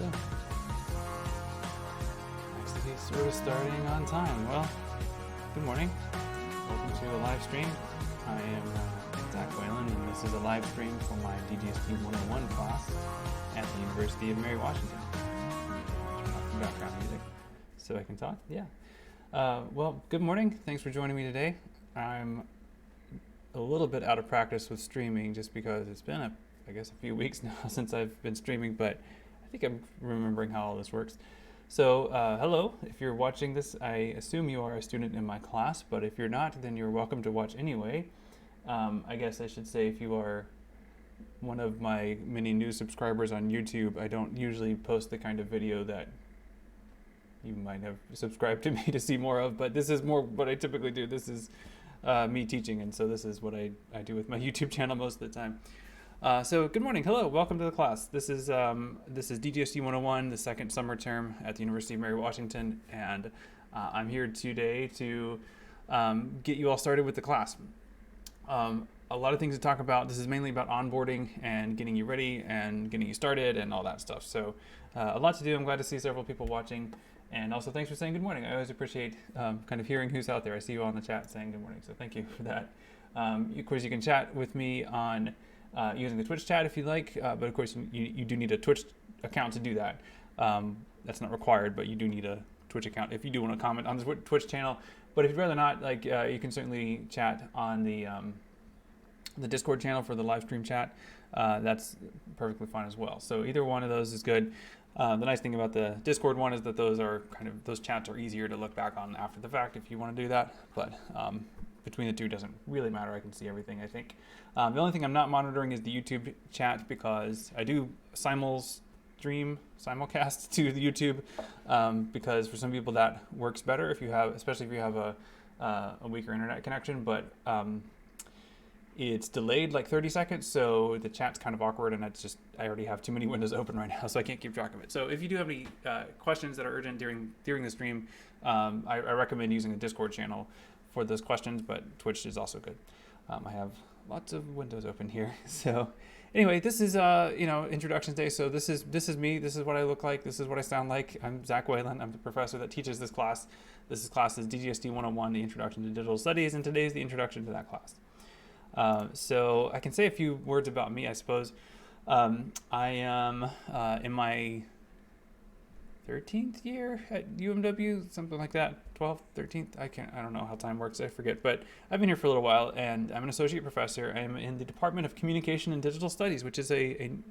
So, actually sort of starting on time. Well, good morning. Welcome to a live stream. I am Zach Whalen, and this is a live stream for my DGST 101 class at the University of Mary Washington. Turn off the background music so I can talk. Yeah. Well, good morning. Thanks for joining me today. I'm a little bit out of practice with streaming just because it's been a few weeks now since I've been streaming, but I think I'm remembering how all this works. So hello, if you're watching this, I assume you are a student in my class, but if you're not, then you're welcome to watch anyway. I guess I should say if you are one of my many new subscribers on YouTube, I don't usually post the kind of video that you might have subscribed to me to see more of, but this is more what I typically do. This is me teaching, and so this is what I do with my YouTube channel most of the time. So good morning, hello, welcome to the class. This is DGST 101, the second summer term at the University of Mary Washington, and I'm here today to get you all started with the class. A lot of things to talk about. This is mainly about onboarding and getting you ready and getting you started and all that stuff. So a lot to do. I'm glad to see several people watching. And also thanks for saying good morning. I always appreciate kind of hearing who's out there. I see you all in the chat saying good morning, so thank you for that. Of course, you can chat with me on using the Twitch chat if you'd like, but of course you do need a Twitch account to do that. That's not required, but you do need a Twitch account if you do want to comment on the Twitch channel. But if you'd rather not, you can certainly chat on the Discord channel for the live stream chat. That's perfectly fine as well. So either one of those is good. The nice thing about the Discord one is that those chats are easier to look back on after the fact if you want to do that. But between the two doesn't really matter. I can see everything, I think. The only thing I'm not monitoring is the YouTube chat because I do simulcast to the YouTube because for some people that works better especially if you have a weaker internet connection. But it's delayed like 30 seconds, so the chat's kind of awkward, and I already have too many windows open right now, so I can't keep track of it. So if you do have any questions that are urgent during the stream, I recommend using the Discord channel for those questions, but Twitch is also good. I have lots of windows open here. So anyway, this is introduction day. So this is me. This is what I look like. This is what I sound like. I'm Zach Whalen. I'm the professor that teaches this class. This class is DGST 101, the Introduction to Digital Studies, and today's the introduction to that class. So I can say a few words about me, I suppose. I am in my 13th year at UMW, something like that, 12th, 13th, I don't know how time works, I forget, but I've been here for a little while, and I'm an associate professor. I'm in the Department of Communication and Digital Studies, which is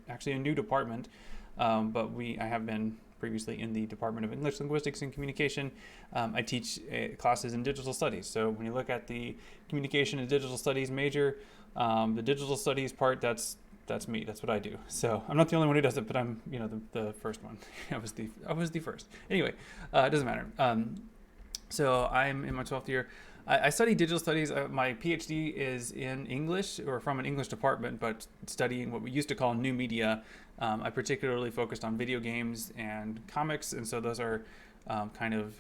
actually a new department, but I have been previously in the Department of English, Linguistics, and Communication. I teach classes in digital studies. So when you look at the Communication and Digital Studies major, the digital studies part, that's me. That's what I do. So I'm not the only one who does it, but I'm the first one. I was the first. Anyway, it doesn't matter. So I'm in my 12th year. I study digital studies. My PhD is in English, or from an English department, but studying what we used to call new media. I particularly focused on video games and comics, and so those are kind of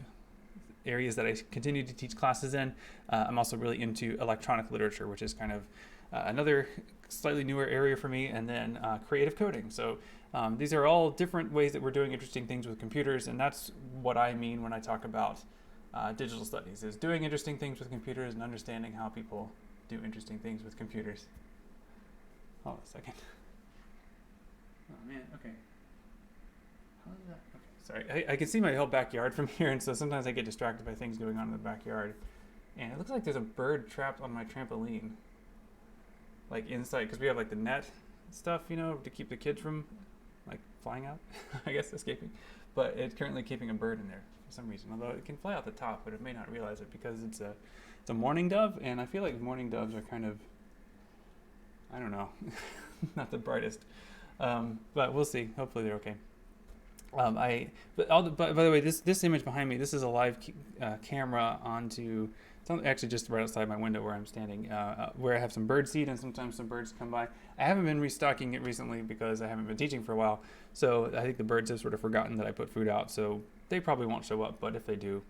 areas that I continue to teach classes in. I'm also really into electronic literature, which is kind of another slightly newer area for me, and then creative coding. So these are all different ways that we're doing interesting things with computers, and that's what I mean when I talk about digital studies, is doing interesting things with computers and understanding how people do interesting things with computers. Hold on a second. Oh man, okay. How is that? Okay, sorry. I can see my whole backyard from here, and so sometimes I get distracted by things going on in the backyard. And it looks like there's a bird trapped on my trampoline. Like inside, because we have like the net stuff, to keep the kids from like flying out, I guess escaping. But it's currently keeping a bird in there for some reason, although it can fly out the top, but it may not realize it because it's a mourning dove, and I feel like mourning doves are kind of, I don't know, not the brightest. But we'll see. Hopefully they're okay. By the way, this image behind me, this is a live camera onto, it's actually just right outside my window where I'm standing, where I have some bird seed, and sometimes some birds come by. I haven't been restocking it recently because I haven't been teaching for a while, so I think the birds have sort of forgotten that I put food out, so they probably won't show up, but if they do,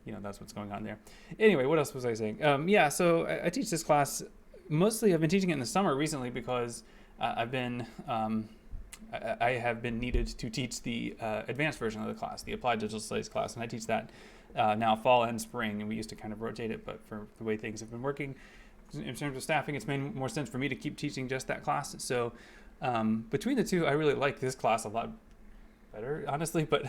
that's what's going on there. Anyway, what else was I saying? So I teach this class. Mostly I've been teaching it in the summer recently because I've been I have been needed to teach the advanced version of the class, the Applied Digital Studies class, and I teach that now fall and spring, and we used to kind of rotate it, but for the way things have been working, in terms of staffing, it's made more sense for me to keep teaching just that class. So between the two, I really like this class a lot better, honestly, but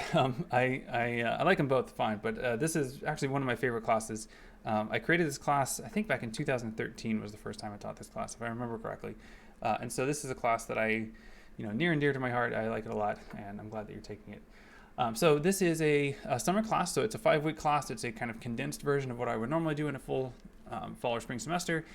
I like them both fine. But this is actually one of my favorite classes. I created this class, I think back in 2013 was the first time I taught this class, if I remember correctly. And so this is a class that near and dear to my heart. I like it a lot, and I'm glad that you're taking it. So this is a summer class, so it's a 5-week class. It's a kind of condensed version of what I would normally do in a full fall or spring semester.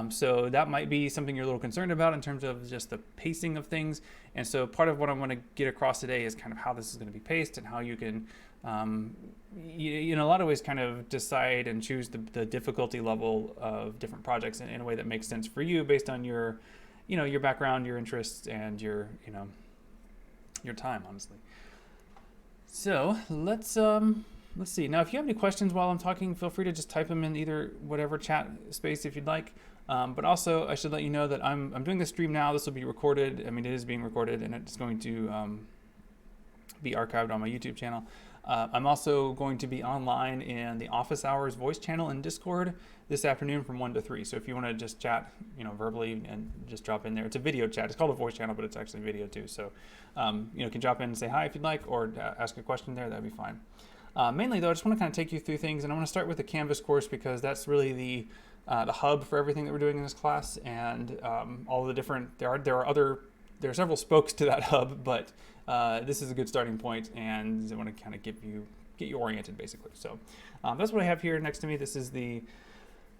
So that might be something you're a little concerned about in terms of just the pacing of things. And so part of what I want to get across today is kind of how this is going to be paced and how you can, in a lot of ways, kind of decide and choose the difficulty level of different projects in a way that makes sense for you based on your background, your interests, and your time, honestly. So let's see. Now, if you have any questions while I'm talking, feel free to just type them in either whatever chat space if you'd like. But also, I should let you know that I'm doing this stream now. This will be recorded. I mean, it is being recorded, and it's going to be archived on my YouTube channel. I'm also going to be online in the Office Hours voice channel in Discord this afternoon from 1 to 3. So if you want to just chat, verbally and just drop in there. It's a video chat. It's called a voice channel, but it's actually video too. So, you can drop in and say hi if you'd like, or ask a question there. That'd be fine. Mainly though, I just want to kind of take you through things, and I want to start with the Canvas course because that's really the hub for everything that we're doing in this class, and all the different, there are several spokes to that hub, but this is a good starting point, and I want to kind of get you oriented basically. So that's what I have here next to me. This is the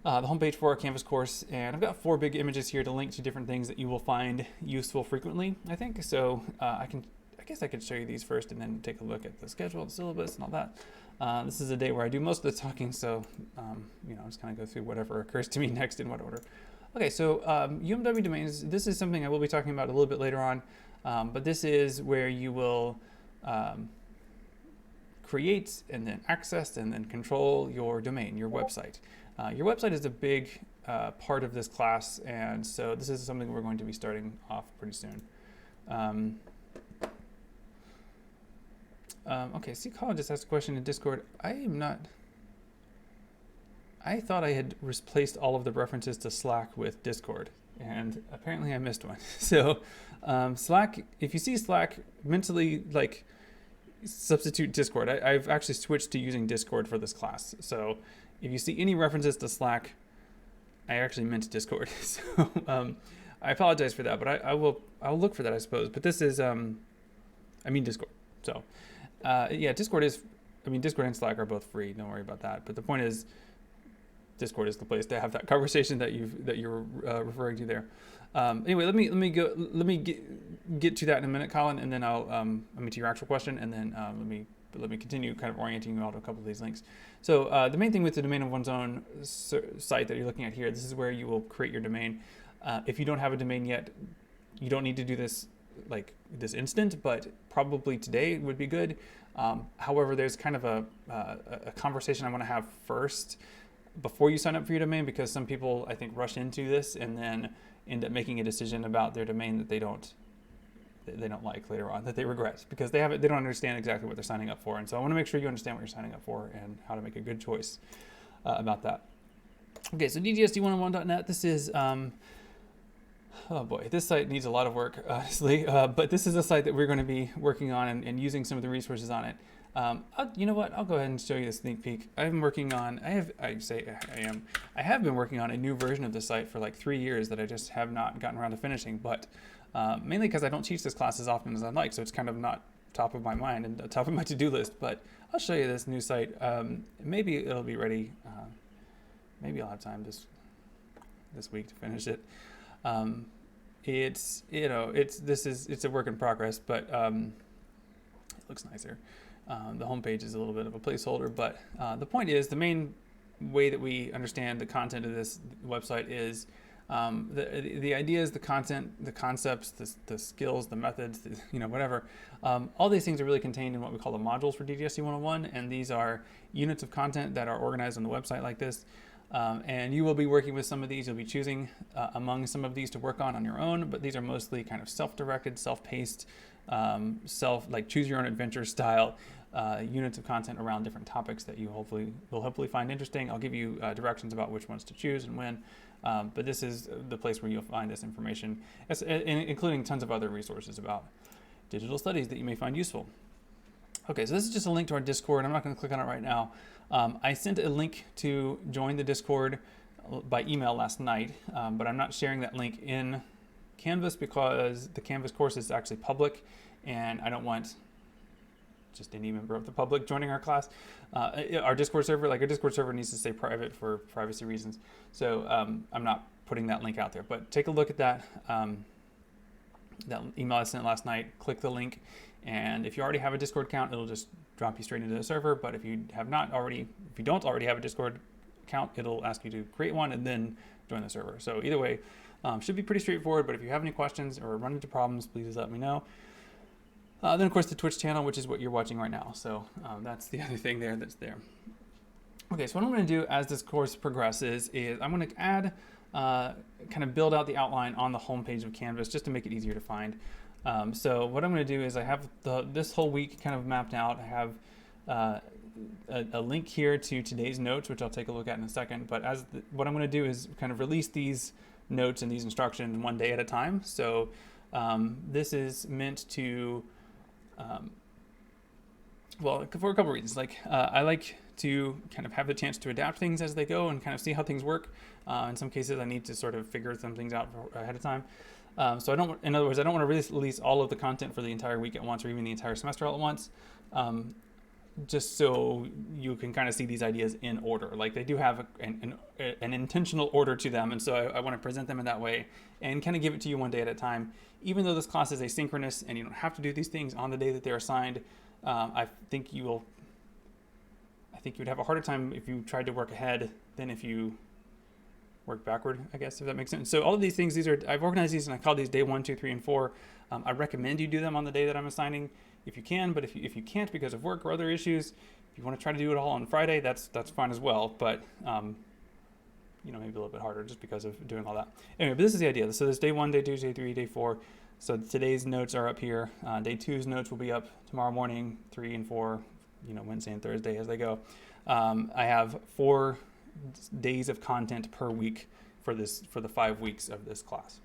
homepage for our Canvas course, and I've got 4 big images here to link to different things that you will find useful frequently, I think. So I guess I could show you these first and then take a look at the schedule, the syllabus, and all that. This is a day where I do most of the talking, so I'll just kind of go through whatever occurs to me next in what order. Okay, so UMW domains, this is something I will be talking about a little bit later on, but this is where you will create and then access and then control your domain, your website. Your website is a big part of this class, and so this is something we're going to be starting off pretty soon. Okay, see, Colin just asked a question in Discord. I thought I had replaced all of the references to Slack with Discord, and apparently I missed one. So Slack, if you see Slack, mentally substitute Discord. I've actually switched to using Discord for this class. So if you see any references to Slack, I actually meant Discord. So I apologize for that, but I'll look for that, I suppose. But this is, Discord. So Discord and Slack are both free. Don't worry about that. But the point is, Discord is the place to have that conversation that you're referring to there. Anyway, let me get to that in a minute, Colin, and then I'll to your actual question, and then let me continue kind of orienting you all to a couple of these links. So the main thing with the domain of one's own site that you're looking at here, this is where you will create your domain. If you don't have a domain yet, you don't need to do this this instant, but probably today would be good. However, there's kind of a conversation I want to have first before you sign up for your domain, because some people, I think, rush into this and then end up making a decision about their domain that they don't like later on, that they regret, because they don't understand exactly what they're signing up for. And so I want to make sure you understand what you're signing up for and how to make a good choice about that. Okay, so DGST101.net, this is, oh boy, this site needs a lot of work, honestly, but this is a site that we're going to be working on and using some of the resources on it. You know what? I'll go ahead and show you the sneak peek. I have been working on a new version of the site for 3 years that I just have not gotten around to finishing, but mainly because I don't teach this class as often as I'd like, so it's kind of not top of my mind and top of my to-do list. But I'll show you this new site. Maybe it'll be ready. Maybe I'll have time this week to finish it. It's a work in progress, but it looks nicer. The homepage is a little bit of a placeholder, but the point is, the main way that we understand the content of this website is the ideas, the content, the concepts, the skills, the methods, whatever. All these things are really contained in what we call the modules for DGST 101, and these are units of content that are organized on the website like this. And you will be working with some of these. You'll be choosing among some of these to work on your own, but these are mostly kind of self-directed, self-paced, like choose your own adventure style units of content around different topics that you will hopefully find interesting. I'll give you directions about which ones to choose and when, but this is the place where you'll find this information, including tons of other resources about digital studies that you may find useful. Okay, so this is just a link to our Discord. I'm not going to click on it right now. I sent a link to join the Discord by email last night, but I'm not sharing that link in Canvas because the Canvas course is actually public, and I don't want just any member of the public joining our class. Our Discord server, like our Discord server needs to stay private for privacy reasons. So I'm not putting that link out there, but take a look at that. That email I sent last night, click the link, and if you already have a Discord account, it'll just drop you straight into the server. But if you don't already have a Discord account, it'll ask you to create one and then join the server. So either way, should be pretty straightforward, but if you have any questions or run into problems, please let me know. Then of course the Twitch channel, which is what you're watching right now. So that's the other thing there that's there. Okay, so what I'm going to do as this course progresses is I'm going to add, kind of build out the outline on the home page of Canvas just to make it easier to find. So what I'm going to do is I have this whole week kind of mapped out. I have a link here to today's notes, which I'll take a look at in a second. But what I'm going to do is kind of release these notes and these instructions one day at a time. So this is meant to, well, for a couple reasons. Like I like to kind of have the chance to adapt things as they go and kind of see how things work. In some cases, I need to sort of figure some things out ahead of time. So in other words, I don't want to release all of the content for the entire week at once or even the entire semester all at once. Just so you can kind of see these ideas in order. Like they do have an intentional order to them, and so I want to present them in that way and kind of give it to you one day at a time. Even though this class is asynchronous and you don't have to do these things on the day that they're assigned, I think you would have a harder time if you tried to work ahead than if you work backward, I guess, if that makes sense. So all of these things, I've organized these and I call these day 1, 2, 3, and 4. I recommend you do them on the day that I'm assigning if you can, but if you can't because of work or other issues, if you want to try to do it all on Friday, that's fine as well. But maybe a little bit harder just because of doing all that. Anyway, but this is the idea. So there's day 1, day 2, day 3, day 4. So today's notes are up here. Day 2's notes will be up tomorrow morning, 3 and 4, Wednesday and Thursday as they go. I have 4 days of content per week for the 5 weeks of this class.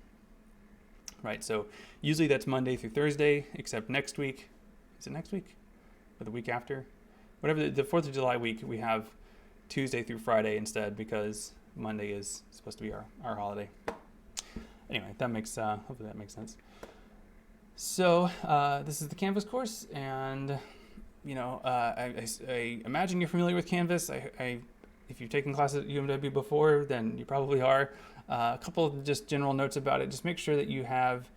Right, so usually that's Monday through Thursday, except next week. Is it next week? Or the week after? Whatever, the 4th of July week, we have Tuesday through Friday instead because Monday is supposed to be our holiday. Anyway, hopefully that makes sense. So this is the Canvas course, and I imagine you're familiar with Canvas. If you've taken classes at UMW before, then you probably are. A couple of just general notes about it. Just make sure that you have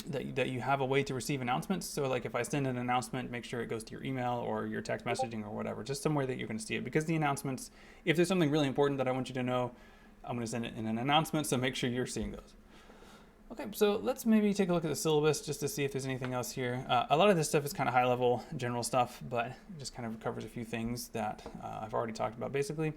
that you have a way to receive announcements. So like if I send an announcement, make sure it goes to your email or your text messaging or whatever, just somewhere that you can see it. Because the announcements, if there's something really important that I want you to know, I'm going to send it in an announcement, so make sure you're seeing those. Okay, so let's maybe take a look at the syllabus just to see if there's anything else here. A lot of this stuff is kind of high level, general stuff, but it just kind of covers a few things that I've already talked about basically.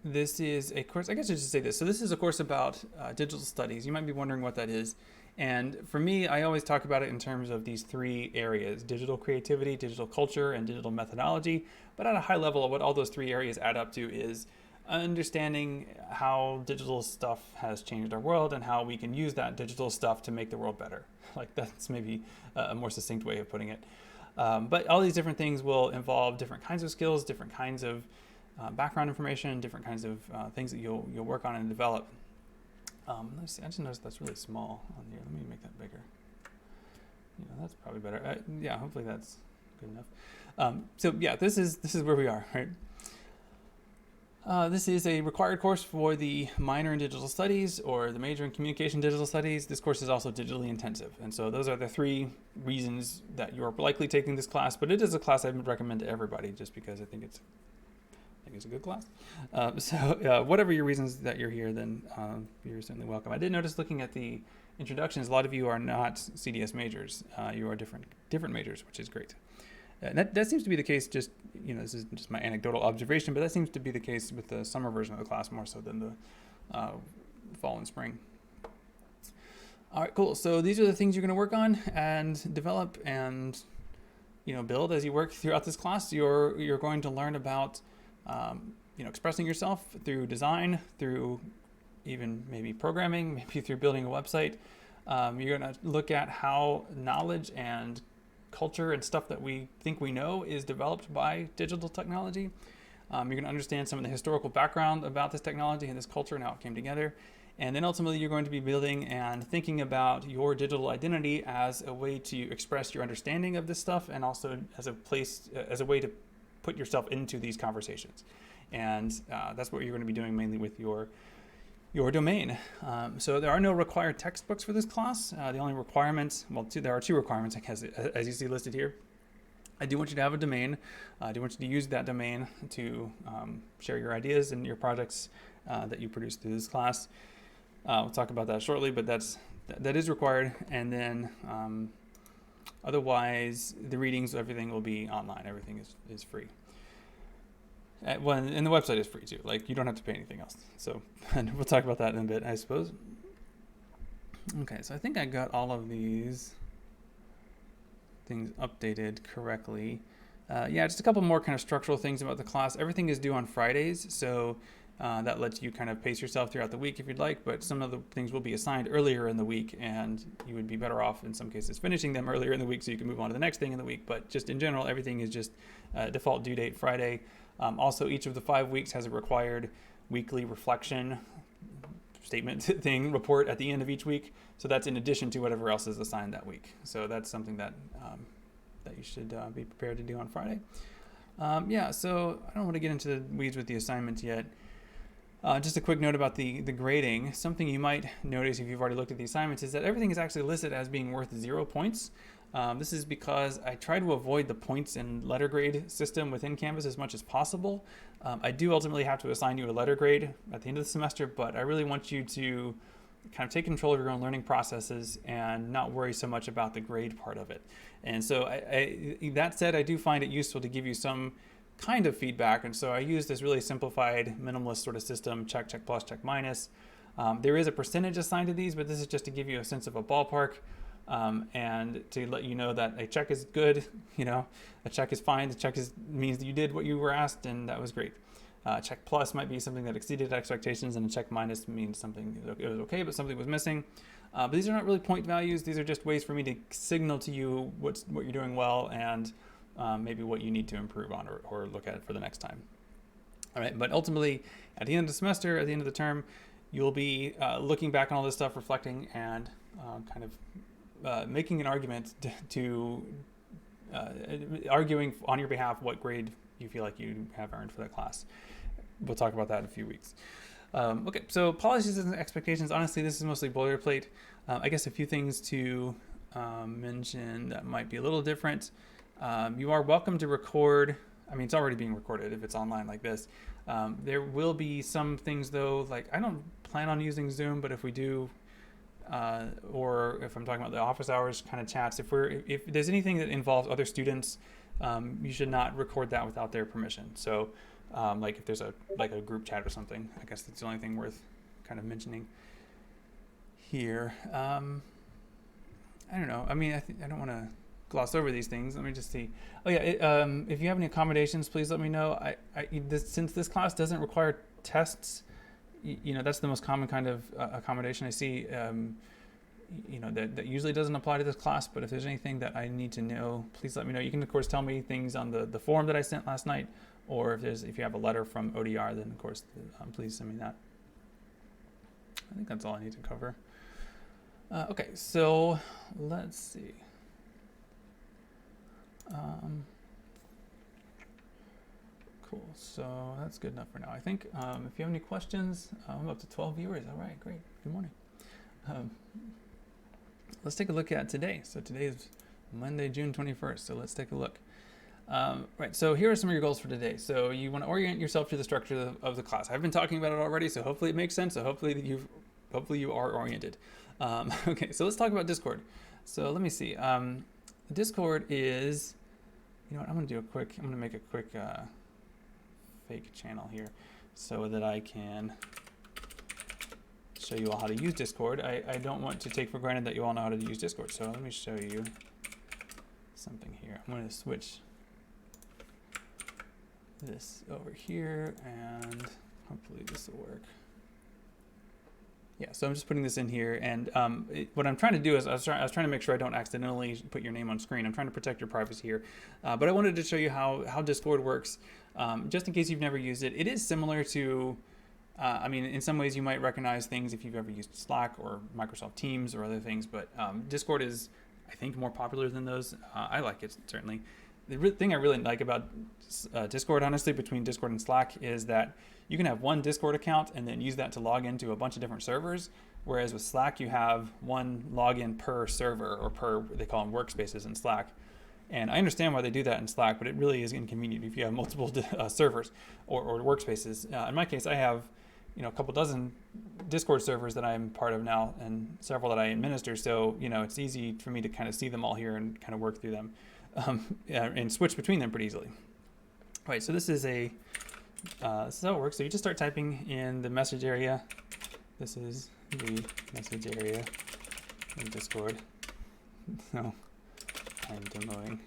This is a course, I guess I should say this. So this is a course about digital studies. You might be wondering what that is. And for me, I always talk about it in terms of these 3 areas: digital creativity, digital culture, and digital methodology. But at a high level, what all those 3 areas add up to is understanding how digital stuff has changed our world and how we can use that digital stuff to make the world better. Like that's maybe a more succinct way of putting it. But all these different things will involve different kinds of skills, different kinds of background information, different kinds of things that you'll work on and develop. Let's see, I just noticed that's really small on here. Let me make that bigger. That's probably better. Yeah, hopefully that's good enough. So yeah, this is where we are, right? This is a required course for the minor in digital studies or the major in communication digital studies. This course is also digitally intensive. And so those are the 3 reasons that you're likely taking this class, but it is a class I would recommend to everybody just because I think it's a good class. Whatever your reasons that you're here, then you're certainly welcome. I did notice looking at the introductions, a lot of you are not CDS majors. You are different majors, which is great. And that seems to be the case. Just this is just my anecdotal observation, but that seems to be the case with the summer version of the class more so than the fall and spring. All right, cool. So these are the things you're going to work on and develop and build as you work throughout this class. You're going to learn about expressing yourself through design, through even maybe programming, maybe through building a website. You're going to look at how knowledge and culture and stuff that we think we know is developed by digital technology. You're going to understand some of the historical background about this technology and this culture and how it came together. And then ultimately you're going to be building and thinking about your digital identity as a way to express your understanding of this stuff, and also as a way to put yourself into these conversations. And that's what you're going to be doing mainly with your domain. So there are no required textbooks for this class. The only requirements, there are two requirements, I guess, as you see listed here. I do want you to have a domain. I do want you to use that domain to share your ideas and your projects that you produce through this class. We'll talk about that shortly, but that is required. And then otherwise, the readings, everything will be online. Everything is free. And the website is free too. Like, you don't have to pay anything else. So and we'll talk about that in a bit, I suppose. Okay, so I think I got all of these things updated correctly. Just a couple more kind of structural things about the class. Everything is due on Fridays, so that lets you kind of pace yourself throughout the week if you'd like, but some of the things will be assigned earlier in the week, and you would be better off in some cases finishing them earlier in the week so you can move on to the next thing in the week. But just in general, everything is just default due date Friday. Also, each of the 5 weeks has a required weekly reflection statement thing report at the end of each week. So that's in addition to whatever else is assigned that week. So that's something that you should be prepared to do on Friday. So I don't want to get into the weeds with the assignments yet. Just a quick note about the grading. Something you might notice if you've already looked at the assignments is that everything is actually listed as being worth 0 points. This is because I try to avoid the points and letter grade system within Canvas as much as possible. I do ultimately have to assign you a letter grade at the end of the semester, but I really want you to kind of take control of your own learning processes and not worry so much about the grade part of it. And so that said, I do find it useful to give you some kind of feedback, and so I use this really simplified minimalist sort of system: check, check plus, check minus. There is a percentage assigned to these, but this is just to give you a sense of a ballpark, and to let you know that a check is good, a check is fine, the check means that you did what you were asked and that was great. Check plus might be something that exceeded expectations, and a check minus means something it was okay but something was missing. But these are not really point values. These are just ways for me to signal to you what you're doing well and maybe what you need to improve on or look at for the next time. All right, but ultimately, at the end of the semester, at the end of the term, you'll be looking back on all this stuff, reflecting, and kind of making an argument to arguing on your behalf what grade you feel like you have earned for that class. We'll talk about that in a few weeks. Okay, so policies and expectations. Honestly, this is mostly boilerplate. I guess a few things to mention that might be a little different. You are welcome to record. I mean, it's already being recorded if it's online like this. There will be some things though, like I don't plan on using Zoom, but if we do, or if I'm talking about the office hours kind of chats, if there's anything that involves other students, you should not record that without their permission. So like if there's a group chat or something, I guess that's the only thing worth kind of mentioning here. I don't know. I mean, I don't want to gloss over these things. Let me just see. Oh yeah, if you have any accommodations, please let me know. Since this class doesn't require tests, that's the most common kind of accommodation I see. That usually doesn't apply to this class, but if there's anything that I need to know, please let me know. You can of course tell me things on the form that I sent last night, or if you have a letter from ODR, then of course please send me that. I think that's all I need to cover. Okay, so let's see. Cool, so that's good enough for now. I think if you have any questions, I'm up to 12 viewers. All right, great. Good morning. Let's take a look at today. So today is Monday, June 21st. So let's take a look. Right, so here are some of your goals for today. So you want to orient yourself to the structure of the class. I've been talking about it already, so hopefully it makes sense. So hopefully you are oriented. Okay, so let's talk about Discord. So let me see. Discord is You know what? I'm gonna make a quick fake channel here so that I can show you all how to use Discord. I don't want to take for granted that you all know how to use Discord, so let me show you something here. I'm going to switch this over here, and hopefully this will work. Yeah, so I'm just putting this in here, and what I'm trying to do is I was trying to make sure I don't accidentally put your name on screen. I'm trying to protect your privacy here, but I wanted to show you how Discord works, just in case you've never used it. It is similar to, I mean, in some ways you might recognize things if you've ever used Slack or Microsoft Teams or other things, but Discord is, I think, more popular than those. I like it, certainly. The thing I really like about Discord, honestly, between Discord and Slack is that you can have one Discord account and then use that to log into a bunch of different servers, whereas with Slack you have one login per server, or per, they call them workspaces in Slack. And I understand why they do that in Slack, but it really is inconvenient if you have multiple servers or workspaces. In my case, I have a couple dozen Discord servers that I'm part of now, and several that I administer. So it's easy for me to kind of see them all here and kind of work through them, and switch between them pretty easily. All right, so this is this is how it works. So you just start typing in the message area. This is the message area in Discord. So I'm demoing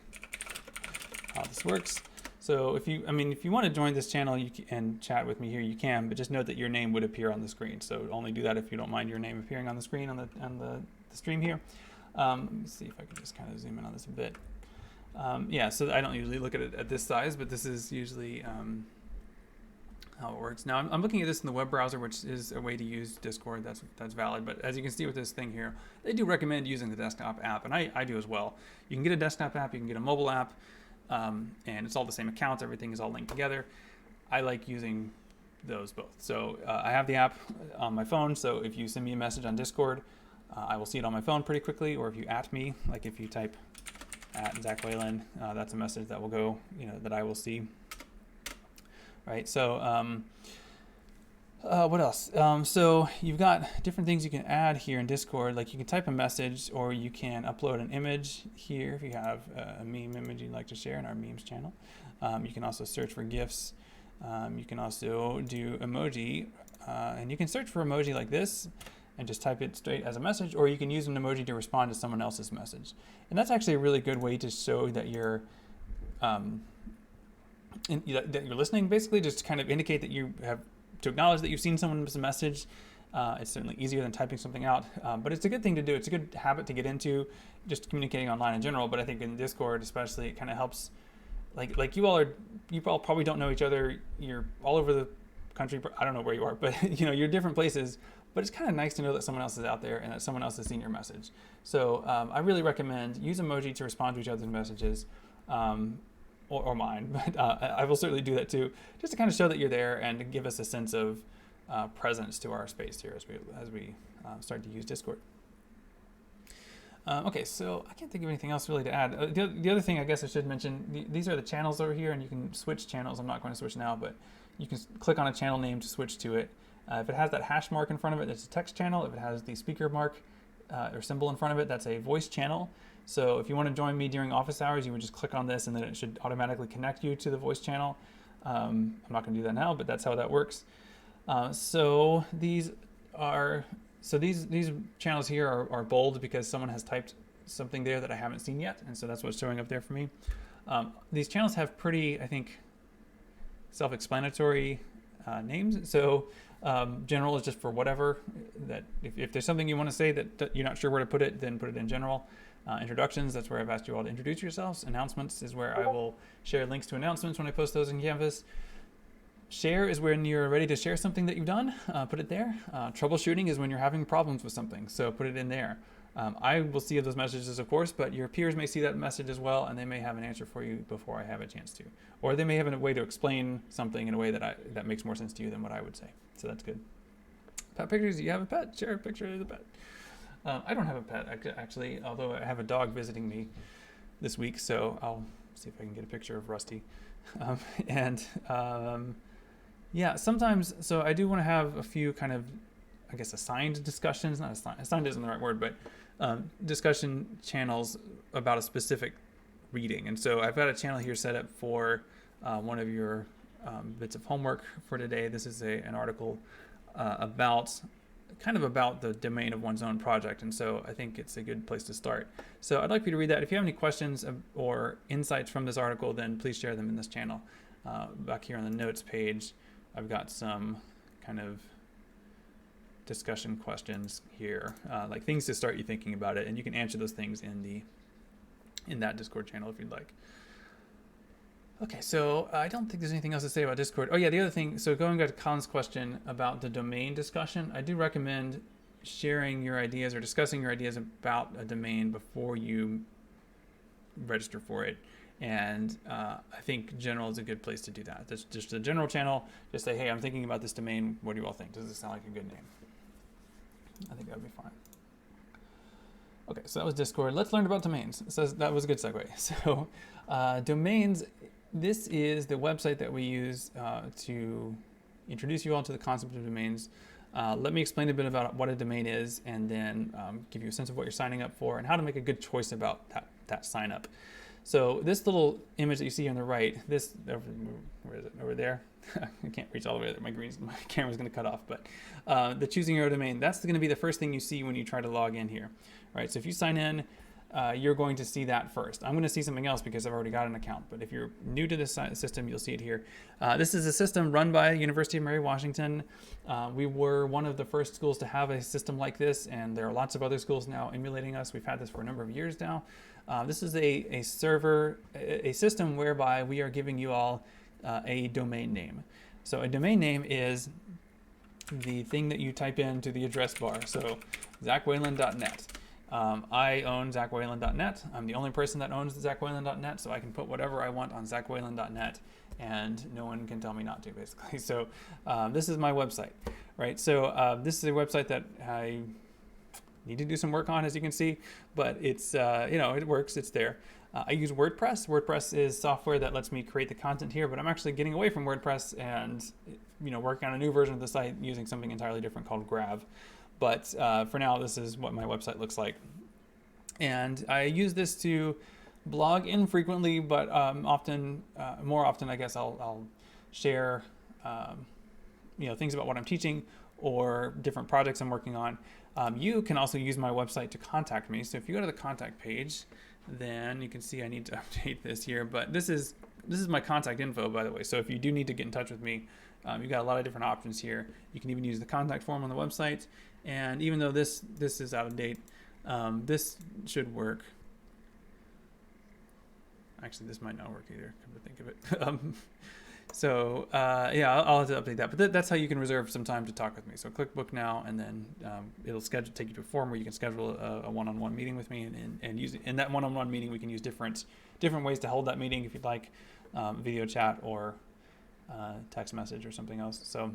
how this works. So if you want to join this channel and chat with me here, you can, but just note that your name would appear on the screen. So only do that if you don't mind your name appearing on the screen on the stream here. Let me see if I can just kind of zoom in on this a bit. Yeah, so I don't usually look at it at this size, but this is usually how it works. Now I'm looking at this in the web browser, which is a way to use Discord. That's valid. But as you can see with this thing here, they do recommend using the desktop app, and I do as well. You can get a desktop app, you can get a mobile app. And it's all the same account. Everything is all linked together. I like using those both. So I have the app on my phone. So if you send me a message on Discord, I will see it on my phone pretty quickly. Or if you @ me, like if you type @Zach Whalen, that's a message that will go, that I will see. Right. So what else? So you've got different things you can add here in Discord. Like you can type a message, or you can upload an image here if you have a meme image you'd like to share in our memes channel. You can also search for GIFs. You can also do emoji, and you can search for emoji like this and just type it straight as a message, or you can use an emoji to respond to someone else's message. And that's actually a really good way to show that you're that you're listening, basically, just to kind of indicate that you have to acknowledge that you've seen someone's message. It's certainly easier than typing something out, but it's a good thing to do. It's a good habit to get into, just communicating online in general. But I think in Discord especially, it kind of helps. Like you all probably don't know each other. You're all over the country. I don't know where you are, but you're different places. But it's kind of nice to know that someone else is out there and that someone else has seen your message. So I really recommend use emoji to respond to each other's messages. Or mine, but I will certainly do that too, just to kind of show that you're there and to give us a sense of presence to our space here as we start to use Discord. Okay, so I can't think of anything else really to add. The other thing I guess I should mention, these are the channels over here, and you can switch channels. I'm not going to switch now, but you can click on a channel name to switch to it. If it has that hash mark in front of it, it's a text channel. If it has the speaker mark or symbol in front of it, that's a voice channel. So if you want to join me during office hours, you would just click on this, and then it should automatically connect you to the voice channel. I'm not going to do that now, but that's how that works. So these channels here are bold because someone has typed something there that I haven't seen yet, and so that's what's showing up there for me. These channels have pretty, I think, self-explanatory names. So general is just for whatever. That if there's something you want to say that you're not sure where to put it, then put it in general. Introductions, that's where I've asked you all to introduce yourselves. Announcements is where I will share links to announcements when I post those in Canvas. Share is when you're ready to share something that you've done, put it there. Troubleshooting is when you're having problems with something, so put it in there. I will see those messages, of course, but your peers may see that message as well, and they may have an answer for you before I have a chance to. Or they may have a way to explain something in a way that makes more sense to you than what I would say. So that's good. Pet pictures, you have a pet? Share a picture of the pet. I don't have a pet, actually, although I have a dog visiting me this week, so I'll see if I can get a picture of Rusty. Yeah, sometimes, so I do want to have a few kind of, I guess, assigned discussions, not assigned isn't the right word, but discussion channels about a specific reading. And so I've got a channel here set up for one of your bits of homework for today. This is an article about the domain of one's own project, and so I think it's a good place to start. So I'd like for you to read that. If you have any questions or insights from this article, then please share them in this channel. Back here on the notes page, I've got some kind of discussion questions here, like things to start you thinking about it, and you can answer those things in that Discord channel if you'd like. Okay, so I don't think there's anything else to say about Discord. Oh yeah, the other thing, so going back to Colin's question about the domain discussion, I do recommend sharing your ideas or discussing your ideas about a domain before you register for it. And I think general is a good place to do that. That's just a general channel. Just say, hey, I'm thinking about this domain. What do you all think? Does this sound like a good name? I think that would be fine. Okay, so that was Discord. Let's learn about domains. So that was a good segue. So domains, this is the website that we use to introduce you all to the concept of domains. Let me explain a bit about what a domain is, and then give you a sense of what you're signing up for and how to make a good choice about that sign up. So this little image that you see on the right, this, where is it, over there? I can't reach all the way there, my camera's gonna cut off, but the choosing your domain, that's gonna be the first thing you see when you try to log in here. All right, so if you sign in, you're going to see that first. I'm gonna see something else because I've already got an account, but if you're new to this system, you'll see it here. This is a system run by University of Mary Washington. We were one of the first schools to have a system like this, and there are lots of other schools now emulating us. We've had this for a number of years now. This is a system whereby we are giving you all a domain name. So a domain name is the thing that you type into the address bar. So zachwhalen.net. I own zachwhalen.net. I'm the only person that owns zachwhalen.net, so I can put whatever I want on zachwhalen.net, and no one can tell me not to, basically. So this is my website, right? So this is a website that I need to do some work on, as you can see, but it's, it works, it's there. I use WordPress. WordPress is software that lets me create the content here, but I'm actually getting away from WordPress and, working on a new version of the site using something entirely different called Grav. But for now, this is what my website looks like. And I use this to blog infrequently, but more often, I guess, I'll share, things about what I'm teaching or different projects I'm working on. You can also use my website to contact me. So if you go to the contact page, then you can see I need to update this here. But this is my contact info, by the way. So if you do need to get in touch with me, you've got a lot of different options here. You can even use the contact form on the website. And even though this is out of date, this should work. Actually, this might not work either, come to think of it. I'll have to update that. But that's how you can reserve some time to talk with me. So click book now, and then it'll take you to a form where you can schedule a one-on-one meeting with me, and use it. In that one-on-one meeting, we can use different ways to hold that meeting if you'd like, video chat or text message or something else. So,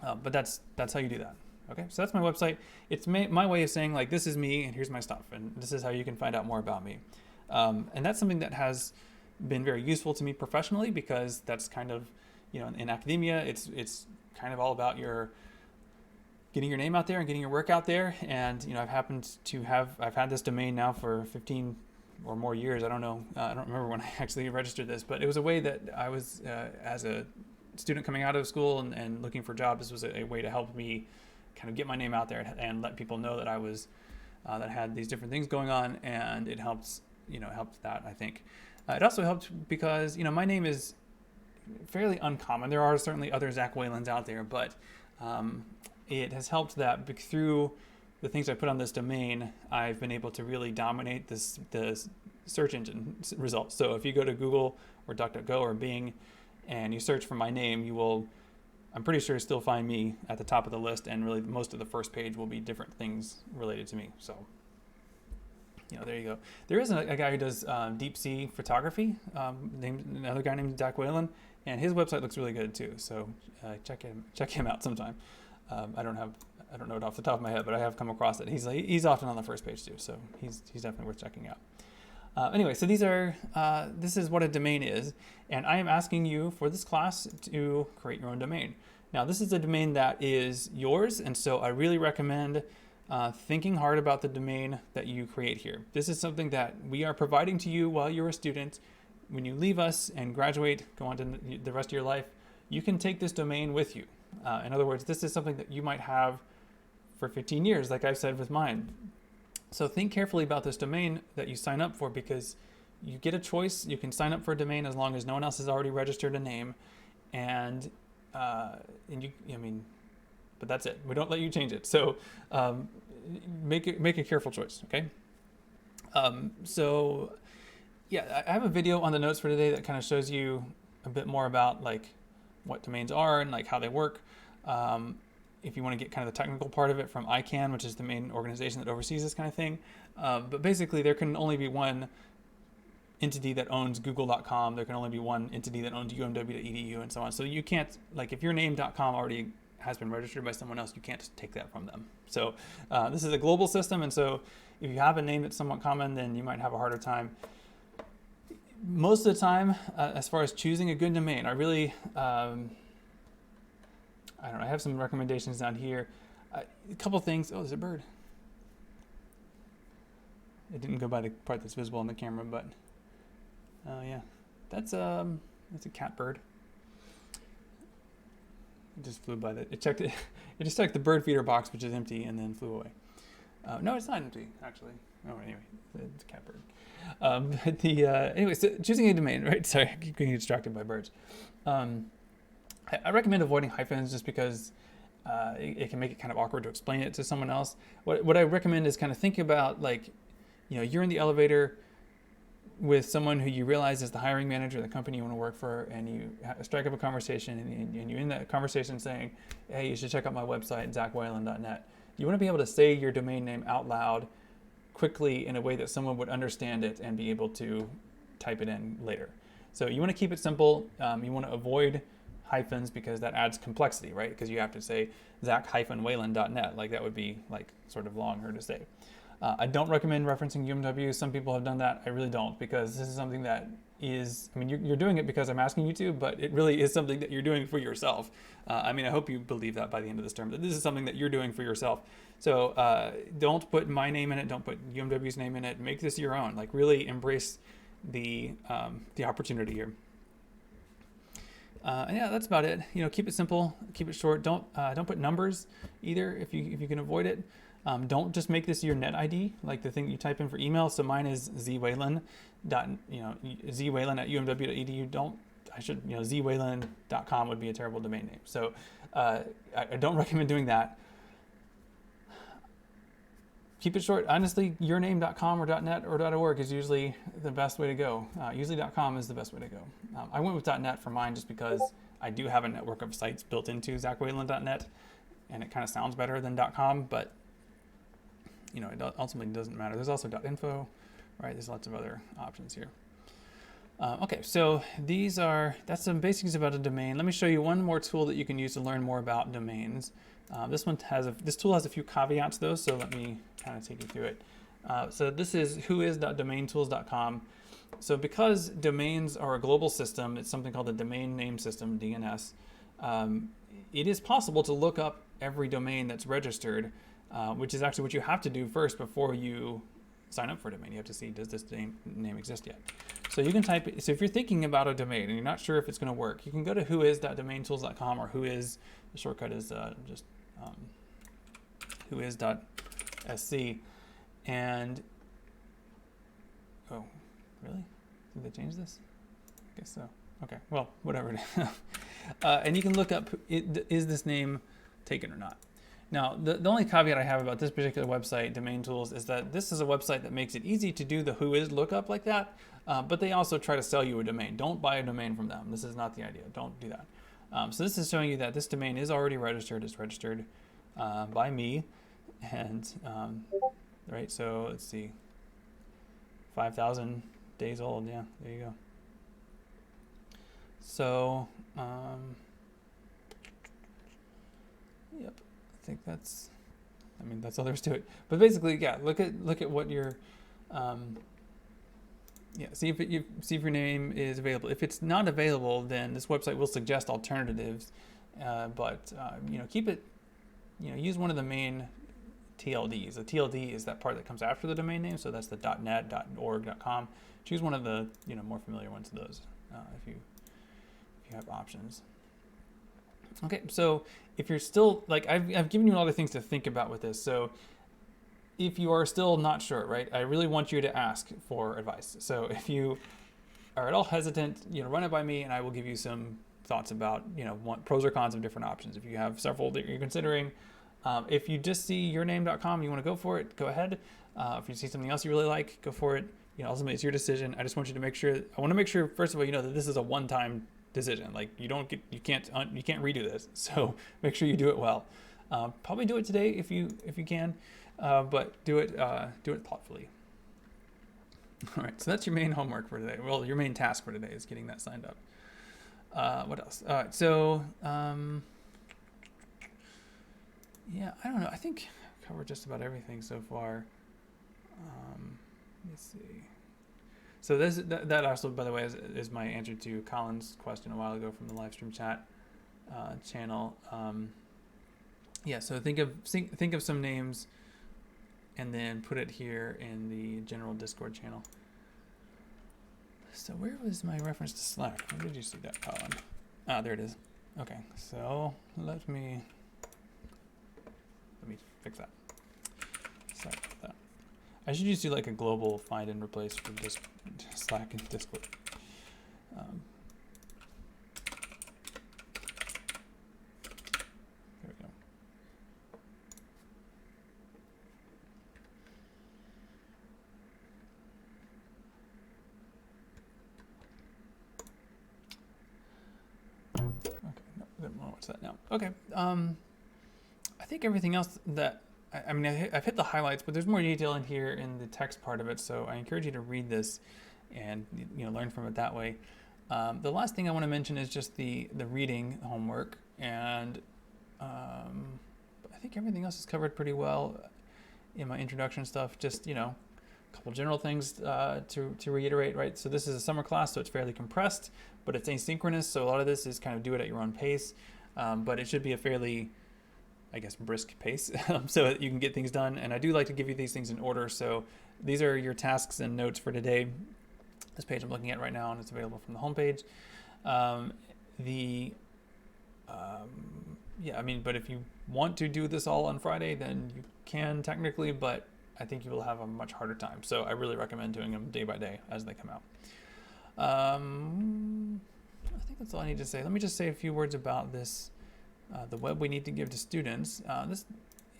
but that's how you do that. Okay, so that's my website. It's my way of saying, like, this is me, and here's my stuff, and this is how you can find out more about me. And that's something that has been very useful to me professionally, because that's kind of, in academia, it's kind of all about getting your name out there and getting your work out there. And, I've had this domain now for 15 or more years. I don't know. I don't remember when I actually registered this, but it was a way that I was, as a student coming out of school and looking for jobs, this was a way to help me kind of get my name out there and let people know that I was, that I had these different things going on, and it helped that, I think. It also helped because, my name is fairly uncommon. There are certainly other Zach Whalens out there, but it has helped that through the things I put on this domain, I've been able to really dominate the search engine results. So if you go to Google or DuckDuckGo or Bing and you search for my name, you will, I'm pretty sure, still find me at the top of the list, and really most of the first page will be different things related to me. So, there you go. There is a guy who does deep sea photography, another guy named Zach Whalen, and his website looks really good too. So check him out sometime. I don't know it off the top of my head, but I have come across it. He's often on the first page too, so he's definitely worth checking out. Anyway, so this is what a domain is, and I am asking you for this class to create your own domain. Now, this is a domain that is yours, and so I really recommend thinking hard about the domain that you create here. This is something that we are providing to you while you're a student. When you leave us and graduate, go on to the rest of your life, you can take this domain with you. In other words, this is something that you might have for 15 years, like I've said with mine. So think carefully about this domain that you sign up for, because you get a choice. You can sign up for a domain as long as no one else has already registered a name, but that's it. We don't let you change it. So make a careful choice. Okay. So yeah, I have a video on the notes for today that kind of shows you a bit more about like what domains are and like how they work. If you want to get kind of the technical part of it from ICANN, which is the main organization that oversees this kind of thing. But basically there can only be one entity that owns google.com. There can only be one entity that owns umw.edu and so on. So you can't, like if your name.com already has been registered by someone else, you can't just take that from them. So this is a global system. And so if you have a name that's somewhat common, then you might have a harder time. Most of the time, as far as choosing a good domain, I really, I don't know, I have some recommendations down here. A couple things. Oh, there's a bird. It didn't go by the part that's visible on the camera, but oh yeah, that's a catbird. It just flew by. It checked it. It just checked the bird feeder box, which is empty, and then flew away. No, it's not empty actually. Oh, anyway, it's a catbird. Anyway, so choosing a domain, right? Sorry, I keep getting distracted by birds. I recommend avoiding hyphens just because it can make it kind of awkward to explain it to someone else. What I recommend is kind of think about, like, you're in the elevator with someone who you realize is the hiring manager of the company you want to work for, and you strike up a conversation, and you're in that conversation saying, hey, you should check out my website, zachwhalen.net. You want to be able to say your domain name out loud quickly in a way that someone would understand it and be able to type it in later. So you want to keep it simple. You want to avoid hyphens because that adds complexity, right? Because you have to say zach-whalen.net. Like that would be like sort of long to say. I don't recommend referencing UMW. Some people have done that. I really don't, because this is something that is, you're doing it because I'm asking you to, but it really is something that you're doing for yourself. I hope you believe that by the end of this term, that this is something that you're doing for yourself. So don't put my name in it. Don't put UMW's name in it. Make this your own. Like really embrace the opportunity here. And yeah, that's about it. Keep it simple, keep it short. Don't put numbers either if you can avoid it. Don't just make this your net ID, like the thing you type in for email. So mine is zwhalen zwhalen@umw.edu. zwhalen.com would be a terrible domain name. So I don't recommend doing that. Keep it short. Honestly, yourname.com or .net or .org is usually the best way to go. Usually .com is the best way to go. I went with .net for mine just because I do have a network of sites built into zachwhalen.net, and it kind of sounds better than .com, but it ultimately doesn't matter. There's also .info, right? There's lots of other options here. Okay, so that's some basics about a domain. Let me show you one more tool that you can use to learn more about domains. This tool has a few caveats though, so let me kind of take you through it. So this is whois.domaintools.com. So because domains are a global system, it's something called the domain name system, DNS. It is possible to look up every domain that's registered, which is actually what you have to do first before you sign up for a domain. You have to see, does this name exist yet? So you can so if you're thinking about a domain and you're not sure if it's going to work, you can go to whois.domaintools.com, or the shortcut is just whois.sc. And, oh, really? Did they change this? I guess so. Okay, well, whatever it is. And you can look up, is this name taken or not? Now, the only caveat I have about this particular website, Domain Tools, is that this is a website that makes it easy to do the whois lookup like that, but they also try to sell you a domain. Don't buy a domain from them. This is not the idea. Don't do that. So this is showing you that this domain is already registered. It's registered by me, and right. So let's see, 5,000 days old. Yeah, there you go. So yep. I think that's all there is to it. But basically, yeah, look at what your see if your name is available. If it's not available, then this website will suggest alternatives. But keep it, use one of the main TLDs. The TLD is that part that comes after the domain name, so that's the .net, .org, .com. Choose one of the more familiar ones of those if you have options. Okay, so if you're still, like, I've given you a lot of things to think about with this. So if you are still not sure, right, I really want you to ask for advice. So if you are at all hesitant, run it by me and I will give you some thoughts about, pros or cons of different options. If you have several that you're considering, if you just see yourname.com, you want to go for it, go ahead. If you see something else you really like, go for it. Ultimately it's your decision. I just want you to make sure, first of all, that this is a one-time decision. Like you can't redo this. So make sure you do it well. Probably do it today if you can, but do it thoughtfully. All right, so that's your main homework for today. Well, your main task for today is getting that signed up. What else? All right, so yeah, I don't know. I think I've covered just about everything so far. Let's see. So that also, by the way, is my answer to Colin's question a while ago from the live stream chat channel. Yeah, so think of some names and then put it here in the general Discord channel. So where was my reference to Slack? Where did you see that, Colin? Ah, there it is. Okay, so let me fix that. Sorry about that. I should just do like a global find and replace for just Slack and Discord. There we go. Okay, no, don't want to watch that now. Okay, I think everything else that I've hit the highlights, but there's more detail in here in the text part of it, so I encourage you to read this and learn from it that way. The last thing I want to mention is just the reading homework, and I think everything else is covered pretty well in my introduction stuff. Just a couple general things to reiterate, right? So this is a summer class, so it's fairly compressed, but it's asynchronous, so a lot of this is kind of do it at your own pace, but it should be a fairly, I guess, brisk pace so that you can get things done. And I do like to give you these things in order. So these are your tasks and notes for today. This page I'm looking at right now, and it's available from the homepage. But if you want to do this all on Friday, then you can technically, but I think you will have a much harder time. So I really recommend doing them day by day as they come out. I think that's all I need to say. Let me just say a few words about this. The web we need to give to students. This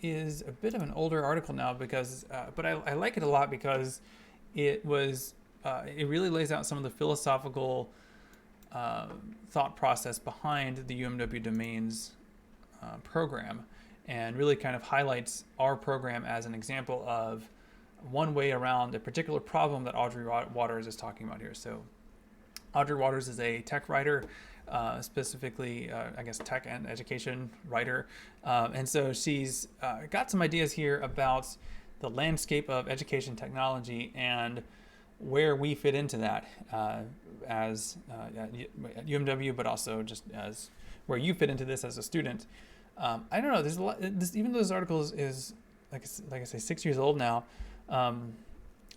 is a bit of an older article now because, but I like it a lot because it really lays out some of the philosophical thought process behind the UMW Domains program, and really kind of highlights our program as an example of one way around a particular problem that Audrey Waters is talking about here. So Audrey Waters is a tech writer, specifically, I guess, tech and education writer. And so she's got some ideas here about the landscape of education technology and where we fit into that as at UMW, but also just as where you fit into this as a student. I don't know, there's a lot, even though this article is like I say, 6 years old now, I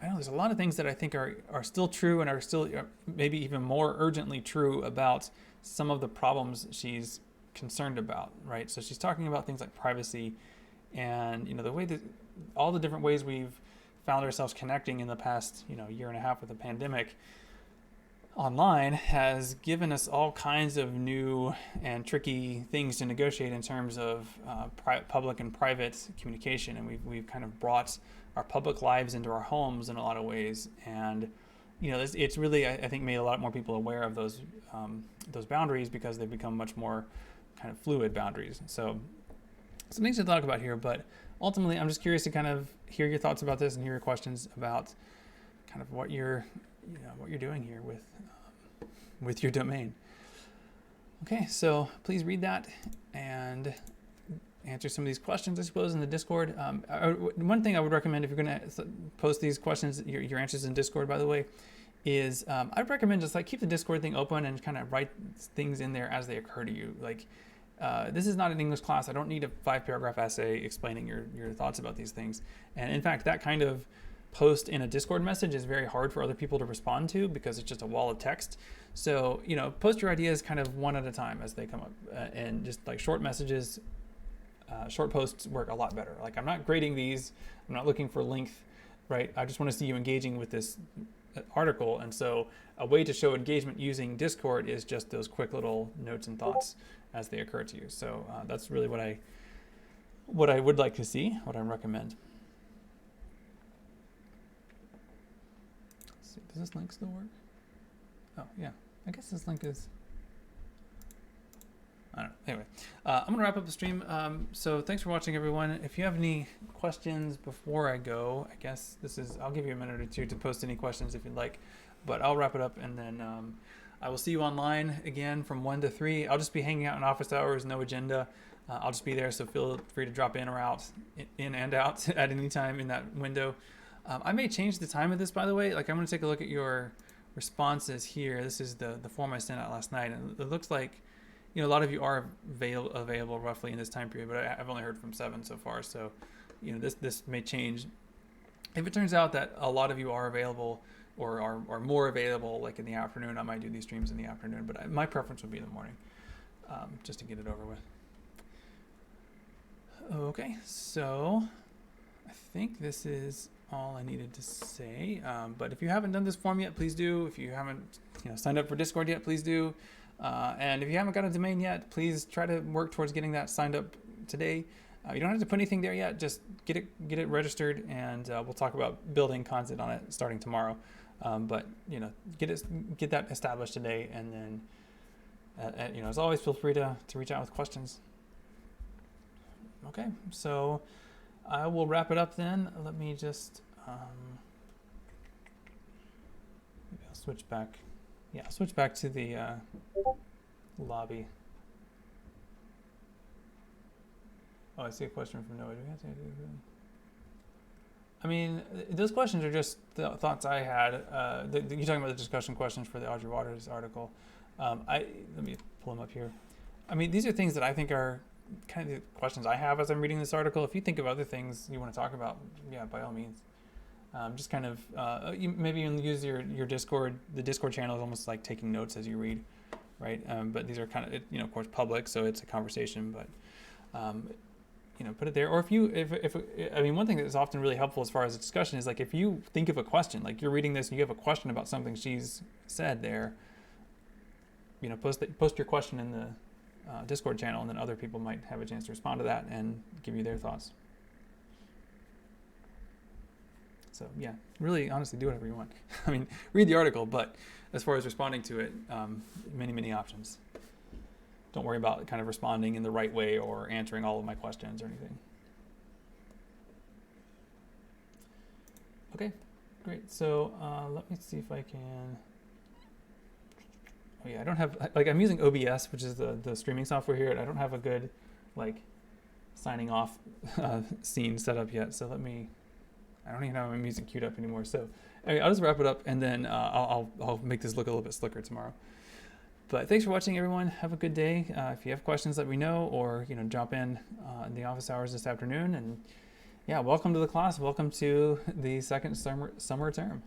know there's a lot of things that I think are still true and are still maybe even more urgently true about some of the problems she's concerned about, right? So she's talking about things like privacy and, the way that all the different ways we've found ourselves connecting in the past, year and a half with the pandemic online has given us all kinds of new and tricky things to negotiate in terms of public and private communication. And we've kind of brought our public lives into our homes in a lot of ways. And, it's really, I think, made a lot more people aware of those boundaries because they've become much more kind of fluid boundaries. So some things to talk about here, but ultimately I'm just curious to kind of hear your thoughts about this and hear your questions about kind of what you're doing here with your domain. Okay, so please read that and answer some of these questions, I suppose, in the Discord. One thing I would recommend if you're going to post these questions, your answers in Discord, by the way, is I'd recommend just keep the Discord thing open and kind of write things in there as they occur to you. this is not an English class. I don't need a 5-paragraph essay explaining your thoughts about these things. And in fact, that kind of post in a Discord message is very hard for other people to respond to because it's just a wall of text. So, post your ideas kind of one at a time as they come up, and just like short messages, short posts work a lot better. Like, I'm not grading these. I'm not looking for length, right? I just want to see you engaging with this article. And so a way to show engagement using Discord is just those quick little notes and thoughts as they occur to you. So that's really what I would like to see, what I recommend. Let's see, does this link still work? Oh yeah, I guess this link is, I don't know. Anyway, I'm gonna wrap up the stream. So thanks for watching, everyone. If you have any questions before I go, I guess I'll give you a minute or two to post any questions if you'd like, but I'll wrap it up, and then I will see you online again from 1 to 3. I'll just be hanging out in office hours, no agenda. I'll just be there, so feel free to drop in or out, in and out at any time in that window. I may change the time of this, by the way. Like, I'm gonna take a look at your responses here. This is the form I sent out last night, and it looks like a lot of you are available roughly in this time period, but I've only heard from 7 so far. So, this may change. If it turns out that a lot of you are available or are more available, like in the afternoon, I might do these streams in the afternoon, but my preference would be in the morning, just to get it over with. Okay, so I think this is all I needed to say. But if you haven't done this form yet, please do. If you haven't signed up for Discord yet, please do. And if you haven't got a domain yet, please try to work towards getting that signed up today. You don't have to put anything there yet. Just get it registered, and we'll talk about building content on it starting tomorrow. But get that established today, and then as always, feel free to reach out with questions. Okay, so I will wrap it up then. Let me just maybe I'll switch back. Yeah, I'll switch back to the lobby. Oh, I see a question from Noah. I mean, those questions are just the thoughts I had. You're talking about the discussion questions for the Audrey Waters article. Let me pull them up here. I mean, these are things that I think are kind of the questions I have as I'm reading this article. If you think of other things you want to talk about, yeah, by all means. Just kind of, maybe you use your Discord. The Discord channel is almost like taking notes as you read, right? But these are kind of, of course, public, so it's a conversation. But put it there. Or if I mean, one thing that's often really helpful as far as a discussion is, like, if you think of a question, like you're reading this and you have a question about something she's said there, post your question in the Discord channel, and then other people might have a chance to respond to that and give you their thoughts. So yeah, really, honestly, do whatever you want. I mean, read the article, but as far as responding to it, many options. Don't worry about kind of responding in the right way or answering all of my questions or anything. Okay, great. So let me see if I can. Oh yeah, I don't have, like, I'm using OBS, which is the streaming software here, and I don't have a good, like, signing off scene set up yet. So I don't even have my music queued up anymore. So anyway, I'll just wrap it up, and then I'll make this look a little bit slicker tomorrow. But thanks for watching, everyone. Have a good day. If you have questions, let me know, or jump in the office hours this afternoon. And yeah, welcome to the class. Welcome to the second summer term.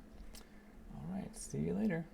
All right, see you later.